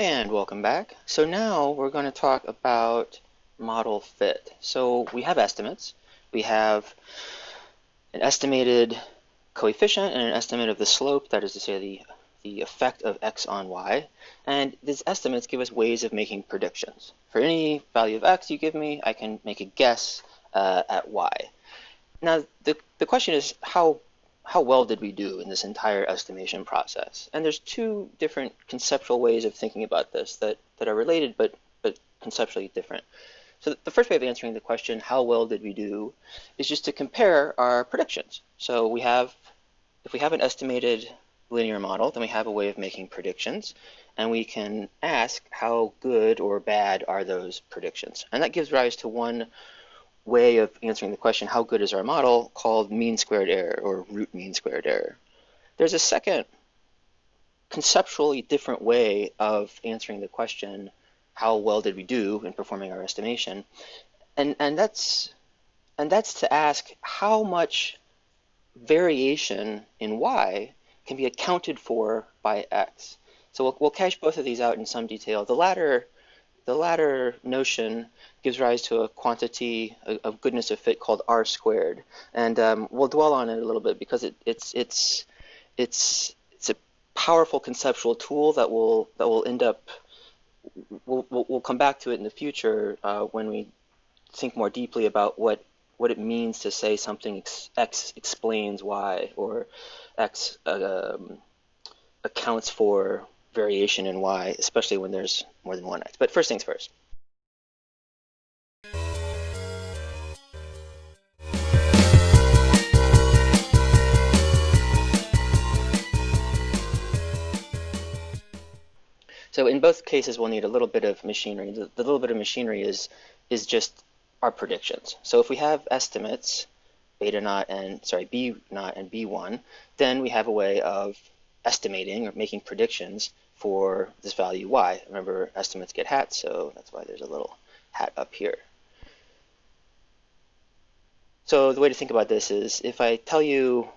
And welcome back. So now we're going to talk about model fit. So we have estimates. We have an estimated coefficient and an estimate of the slope, that is to say the effect of x on y. And these estimates give us ways of making predictions. For any value of x you give me, I can make a guess at y. Now the question is how well did we do in this entire estimation process? And there's two different conceptual ways of thinking about this that are related but conceptually different. So the first way of answering the question, how well did we do, is just to compare our predictions. So if we have an estimated linear model, then we have a way of making predictions, and we can ask how good or bad are those predictions. And that gives rise to one way of answering the question, how good is our model, called mean squared error or root mean squared error. There's a second conceptually different way of answering the question, how well did we do in performing our estimation, and that's to ask how much variation in y can be accounted for by x. So we'll cache both of these out in some detail. The latter notion gives rise to a quantity of goodness of fit called r squared, and we'll dwell on it a little bit because it's a powerful conceptual tool that will end up. We'll come back to it in the future when we think more deeply about what it means to say something x explains y, or x accounts for variation in y, especially when there's more than one x. But first things first. So in both cases, we'll need a little bit of machinery. The little bit of machinery is just our predictions. So if we have estimates, B naught and B1, then we have a way of estimating or making predictions for this value y. Remember, estimates get hats, so that's why there's a little hat up here. So the way to think about this is, if I tell you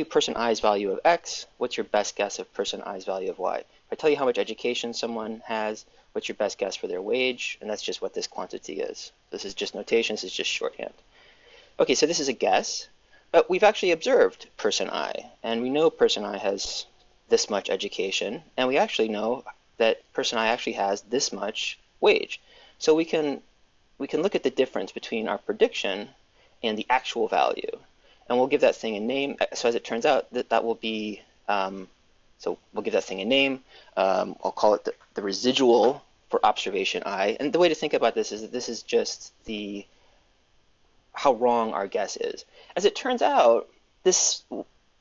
person I's value of x, what's your best guess of person I's value of y? If I tell you how much education someone has, what's your best guess for their wage? And that's just what this quantity is. This is just notation, this is just shorthand. Okay, so this is a guess, but we've actually observed person I, and we know person I has this much education, and we actually know that person I actually has this much wage. So we can look at the difference between our prediction and the actual value, and we'll give that thing a name. So as it turns out, that will be, so we'll give that thing a name. I'll call it the residual for observation I. And the way to think about this is that this is just how wrong our guess is. As it turns out, this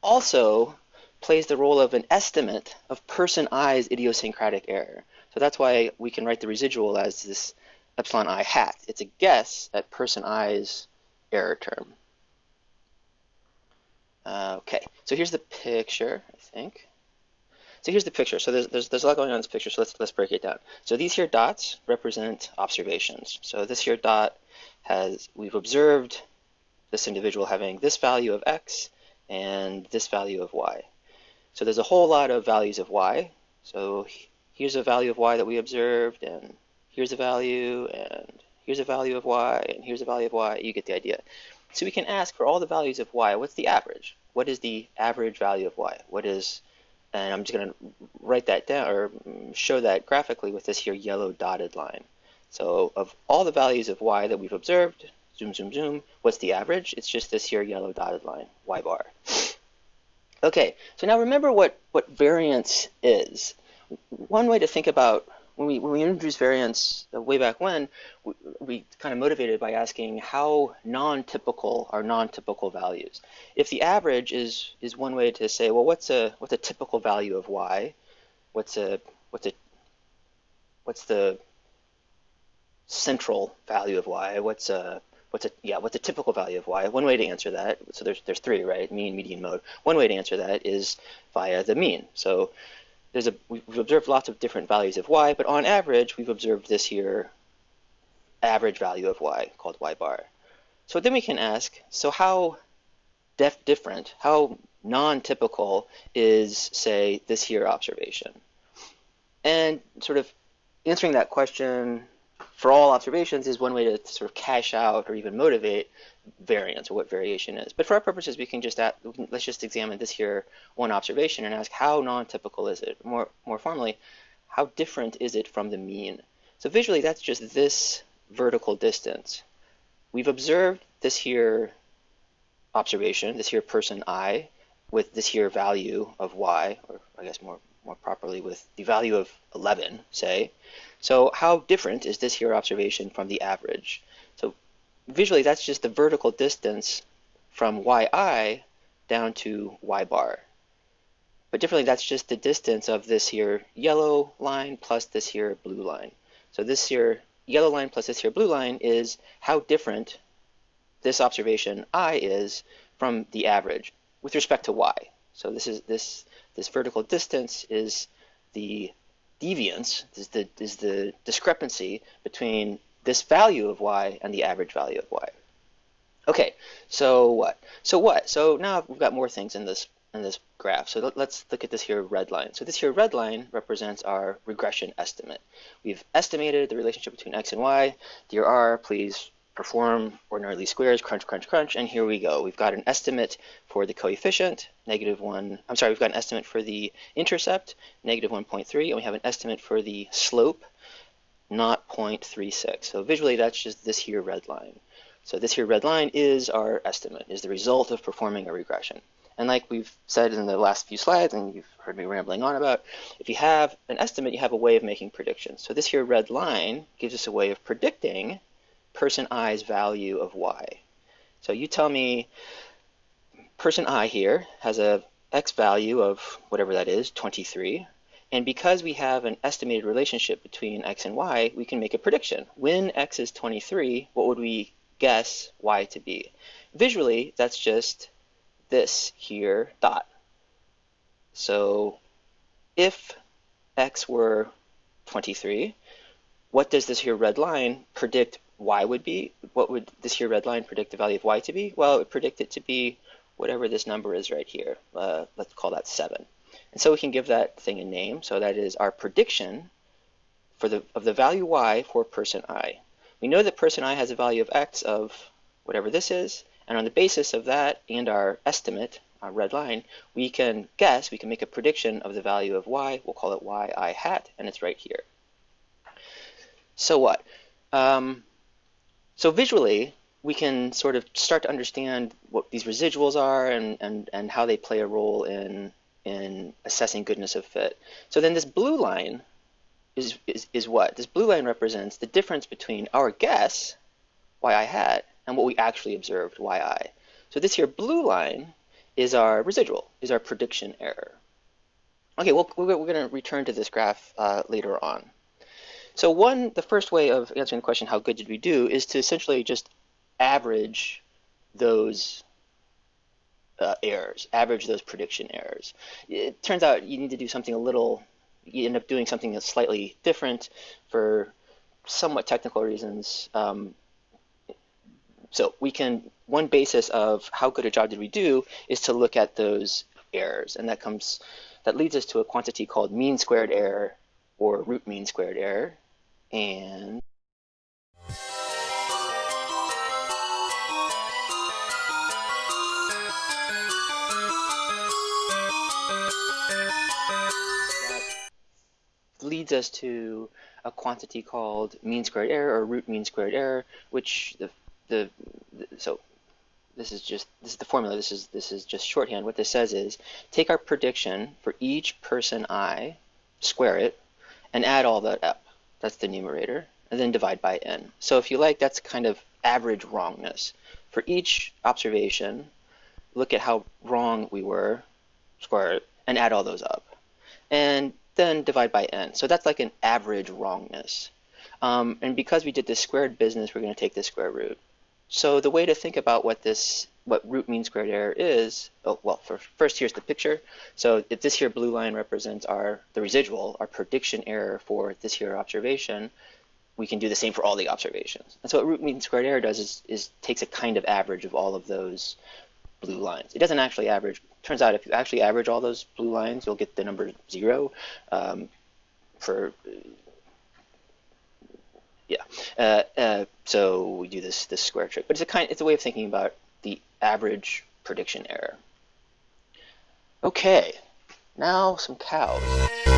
also plays the role of an estimate of person I's idiosyncratic error. So that's why we can write the residual as this epsilon I hat. It's a guess at person I's error term. Okay, so here's the picture, I think. So here's the picture. So there's a lot going on in this picture, so let's break it down. So these here dots represent observations. So this here dot we've observed this individual having this value of x and this value of y. So there's a whole lot of values of y. So here's a value of y that we observed, and here's a value, and here's a value of y, and here's a value of y. You get the idea. So we can ask for all the values of y, what's the average? What is the average value of y? And I'm just going to write that down or show that graphically with this here yellow dotted line. So of all the values of y that we've observed, zoom, zoom, zoom, what's the average? It's just this here yellow dotted line, y bar. Okay, so now remember what variance is. One way to think about when we introduced variance way back when, we kind of motivated by asking how non-typical are non-typical values. If the average is one way to say, well, what's a typical value of y? What's the central value of y? What's a typical value of y? One way to answer that, so there's three, right? Mean, median, mode. One way to answer that is via the mean. So we've observed lots of different values of y, but on average, we've observed this here average value of y called y bar. So then we can ask, so how different, how non-typical is, say, this here observation? And sort of answering that question for all observations is one way to sort of cash out or even motivate variance or what variation is. But for our purposes, we can just let's just examine this here one observation and ask how non-typical is it? More formally, how different is it from the mean? So visually, that's just this vertical distance. We've observed this here observation, this here person I, with this here value of y, or I guess more properly with the value of 11, say. So how different is this here observation from the average? So visually, that's just the vertical distance from yi down to y bar. But differently, that's just the distance of this here yellow line plus this here blue line. So this here yellow line plus this here blue line is how different this observation I is from the average with respect to y. So this vertical distance is the deviance, is the discrepancy between this value of y and the average value of y. Okay, so what? So now we've got more things in this graph. So let's look at this here red line. So this here red line represents our regression estimate. We've estimated the relationship between x and y. Dear R, please perform ordinary least squares, crunch, crunch, crunch, and here we go. We've got an estimate for the coefficient, we've got an estimate for the intercept, -1.3, and we have an estimate for the slope, 0.36. So visually, that's just this here red line. So this here red line is our estimate, is the result of performing a regression. And like we've said in the last few slides, and you've heard me rambling on about, if you have an estimate, you have a way of making predictions. So this here red line gives us a way of predicting person i's value of y. So you tell me person I here has a x value of whatever that is, 23, and because we have an estimated relationship between x and y, we can make a prediction. When x is 23, what would we guess y to be? Visually, that's just this here dot. So if x were 23, what does this here red line predict y would be? What would this here red line predict the value of y to be? Well, it would predict it to be whatever this number is right here. Let's call that 7. And so we can give that thing a name. So that is our prediction of the value y for person I. We know that person I has a value of x of whatever this is, and on the basis of that and our estimate, our red line, we can make a prediction of the value of y. We'll call it yi hat, and it's right here. So what? So visually, we can sort of start to understand what these residuals are and how they play a role in assessing goodness of fit. So then this blue line is what? This blue line represents the difference between our guess, yi hat, and what we actually observed, yi. So this here blue line is our residual, is our prediction error. Okay, well, we're going to return to this graph later on. So the first way of answering the question, how good did we do, is to essentially just average those errors, average those prediction errors. It turns out you need to do something you end up doing something that's slightly different for somewhat technical reasons. So one basis of how good a job did we do is to look at those errors, and that leads us to a quantity called mean squared error or root mean squared error. And that leads us to a quantity called mean squared error or root mean squared error, which so this is the formula. This is just shorthand. What this says is take our prediction for each person I, square it, and add all that up. That's the numerator, and then divide by n. So if you like, that's kind of average wrongness. For each observation, look at how wrong we were, square it, and add all those up. And then divide by n. So that's like an average wrongness. And because we did this squared business, we're going to take the square root. So the way to think about what root mean squared error is, first here's the picture. So if this here blue line represents the residual, our prediction error for this here observation, we can do the same for all the observations. And so what root mean squared error does is takes a kind of average of all of those blue lines. It doesn't actually average. Turns out if you actually average all those blue lines, you'll get the number 0. So we do this square trick, but it's a way of thinking about the average prediction error. Okay, now some cows.